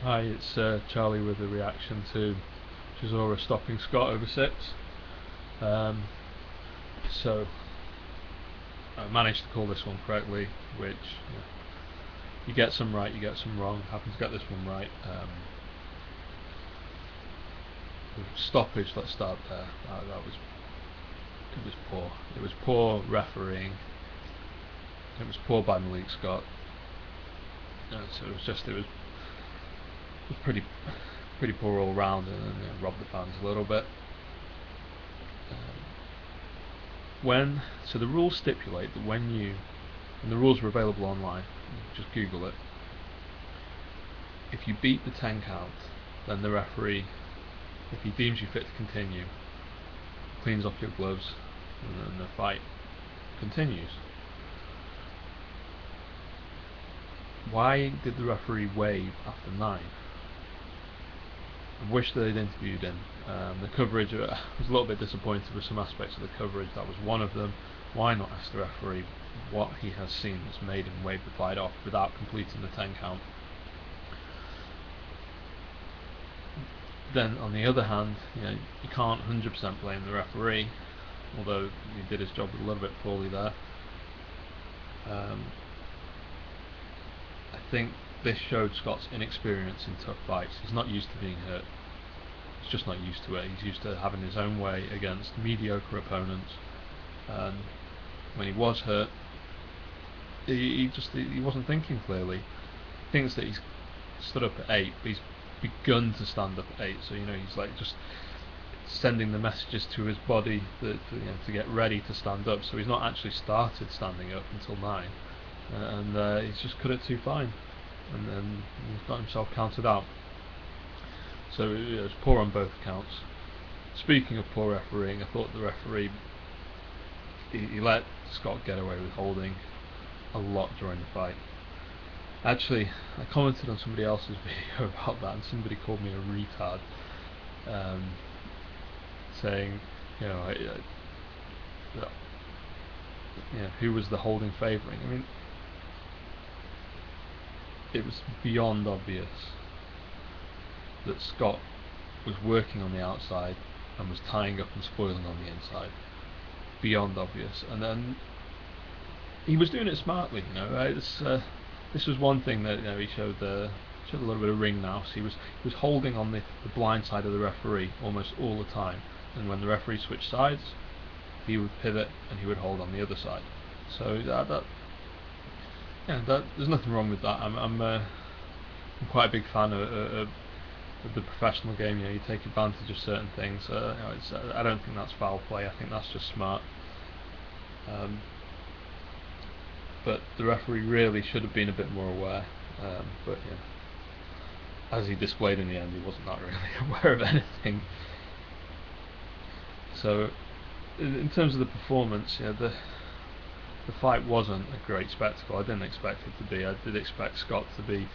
Hi, it's Charlie with a reaction to Chisora stopping Scott over 6. Um, so I managed to call this one correctly, which you get some right, you get some wrong. Happened to get this one right. The stoppage, let's start there. It was poor. It was poor refereeing. It was poor by Malik Scott. So it was pretty poor all round, and robbed the fans a little bit. So the rules stipulate that and the rules are available online, just Google it. If you beat the 10 count, then the referee, if he deems you fit to continue, cleans off your gloves, and then the fight continues. Why did the referee wave after 9? I wish they'd interviewed him. The coverage, I was a little bit disappointed with some aspects of the coverage. That was one of them. Why not ask the referee what he has seen that's made him wave the fight off without completing the 10 count? Then on the other hand, you can't 100% blame the referee, although he did his job a little bit poorly there. I think this showed Scott's inexperience in tough fights. He's not used to being hurt. He's just not used to it. He's used to having his own way against mediocre opponents. And when he was hurt, he wasn't thinking clearly. He thinks that he's stood up at 8, but he's begun to stand up at 8. So he's like just sending the messages to his body to get ready to stand up. So he's not actually started standing up until 9. And he's just cut it too fine, and then he's got himself counted out. So it was poor on both counts. Speaking of poor refereeing, I thought the referee he let Scott get away with holding a lot during the fight. Actually, I commented on somebody else's video about that, and somebody called me a retard, saying, who was the holding favouring? I mean, it was beyond obvious that Scott was working on the outside and was tying up and spoiling on the inside. Beyond obvious. And then he was doing it smartly. This was one thing that he showed a little bit of ring nous. He was holding on the blind side of the referee almost all the time, and when the referee switched sides, he would pivot and he would hold on the other side. So there's nothing wrong with that. I'm quite a big fan of the professional game. You take advantage of certain things. I don't think that's foul play. I think that's just smart. But the referee really should have been a bit more aware. But as he displayed in the end, he wasn't that really aware of anything. So, in terms of the performance, the fight wasn't a great spectacle. I didn't expect it to be. I did expect Scott to be.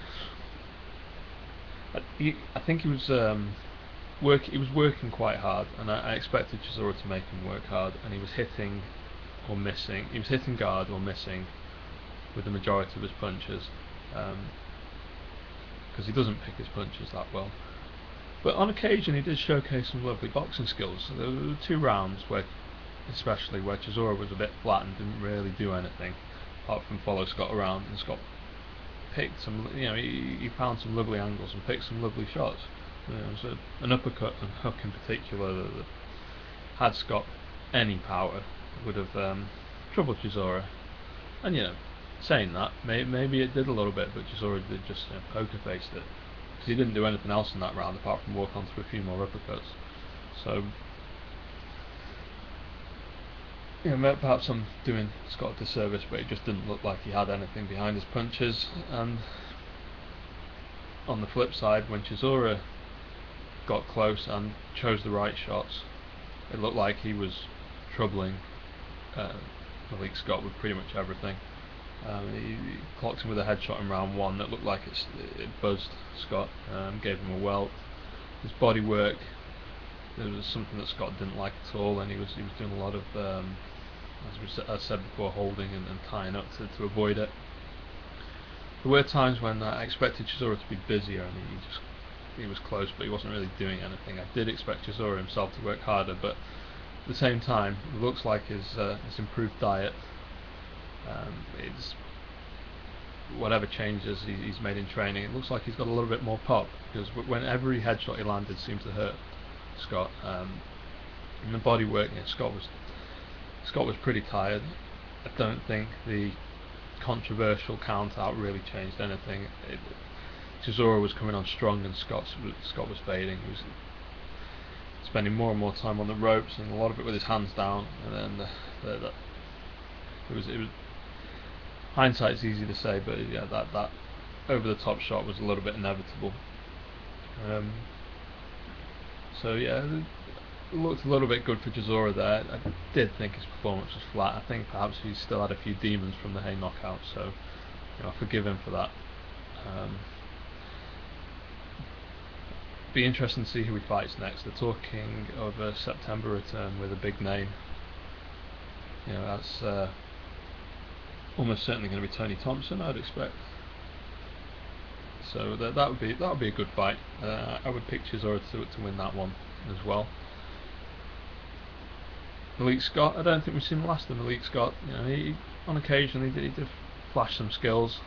I think he was working quite hard, and I expected Chisora to make him work hard, and he was hitting or missing. He was hitting guard or missing with the majority of his punches, because he doesn't pick his punches that well. But on occasion he did showcase some lovely boxing skills. There were 2 rounds especially where Chisora was a bit flat and didn't really do anything apart from follow Scott around, and Scott picked some, he found some lovely angles and picked some lovely shots. So an uppercut and hook in particular that had Scott any power would have troubled Chisora. And saying that, maybe it did a little bit, but Chisora did just poker faced it, because he didn't do anything else in that round apart from walk onto a few more uppercuts. So perhaps I'm doing Scott a disservice, but it just didn't look like he had anything behind his punches. And on the flip side, when Chisora got close and chose the right shots, it looked like he was troubling Malik Scott with pretty much everything. He clocked him with a headshot in round 1 that looked like it buzzed Scott, gave him a welt. His body work, there was something that Scott didn't like at all, and he was doing a lot of, as I said before, holding and tying up to avoid it. there were times when I expected Chisora to be busier, and he was close, but he wasn't really doing anything. I did expect Chisora himself to work harder, but at the same time, it looks like his improved diet, it's whatever changes he's made in training, it looks like he's got a little bit more pop, because when every headshot he landed seemed to hurt Scott. In the body work, Scott was pretty tired. I don't think the controversial count out really changed anything. Chisora was coming on strong, and Scott was fading. He was spending more and more time on the ropes, and a lot of it with his hands down. And then it was hindsight's easy to say, but yeah, that over the top shot was a little bit inevitable. So yeah, it looked a little bit good for Chisora there. I did think his performance was flat. I think perhaps he still had a few demons from the Hay knockout, so I forgive him for that. Be interesting to see who he fights next. They're talking of a September return with a big name. That's almost certainly going to be Tony Thompson, I'd expect. So that would be a good fight. I would pick Chisora to win that one as well. Malik Scott, I don't think we've seen the last of Malik Scott. He on occasion he did flash some skills.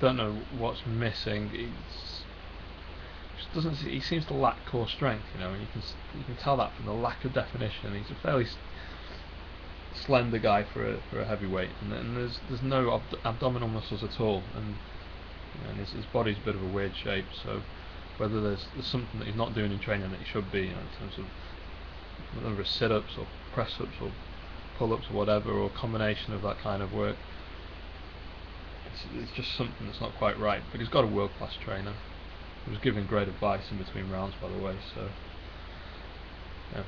Don't know what's missing. He seems to lack core strength. You can tell that from the lack of definition. He's a fairly slender guy for a heavyweight, and there's no abdominal muscles at all, and his body's a bit of a weird shape. So whether there's something that he's not doing in training that he should be, in terms of number of sit-ups or press-ups or pull-ups or whatever, or a combination of that kind of work, it's just something that's not quite right. But he's got a world-class trainer. He was giving great advice in between rounds, by the way. So yeah,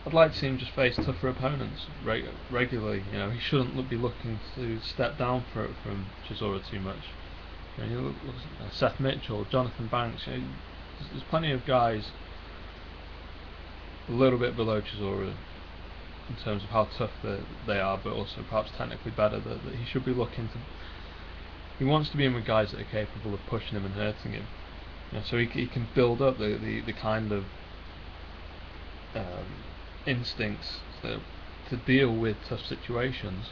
I'd like to see him just face tougher opponents regularly. He shouldn't be looking to step down from Chisora too much. You look at Seth Mitchell, Jonathan Banks. There's plenty of guys a little bit below Chisora in terms of how tough they are, but also perhaps technically better. That he should be looking to. He wants to be in with guys that are capable of pushing him and hurting him, so he can build up the kind of instincts to deal with tough situations,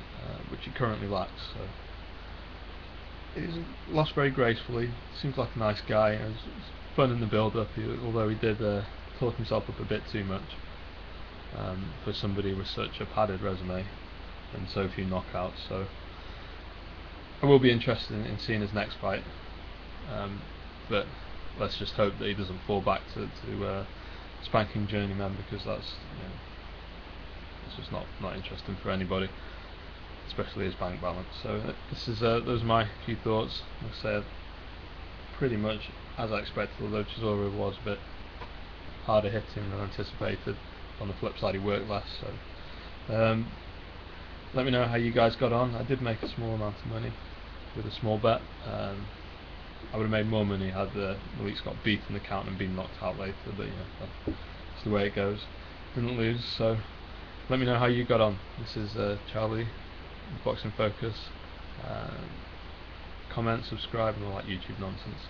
which he currently lacks. So he's lost very gracefully. Seems like a nice guy. It's fun in the build-up, although he did talk himself up a bit too much for somebody with such a padded resume and so few knockouts. So I will be interested in seeing his next fight, but let's just hope that he doesn't fall back to spanking journeyman, because that's it's just not interesting for anybody, especially his bank balance. So those are my few thoughts. Like I said, pretty much as I expected, although Chisora was a bit harder hitting than anticipated. On the flip side, he worked less. So let me know how you guys got on. I did make a small amount of money with a small bet. I would have made more money had Malik Scott beaten the count and been knocked out later, but that's the way it goes. Didn't lose, so let me know how you got on. This is Charlie, Boxing Focus. Comment, subscribe, and all that YouTube nonsense.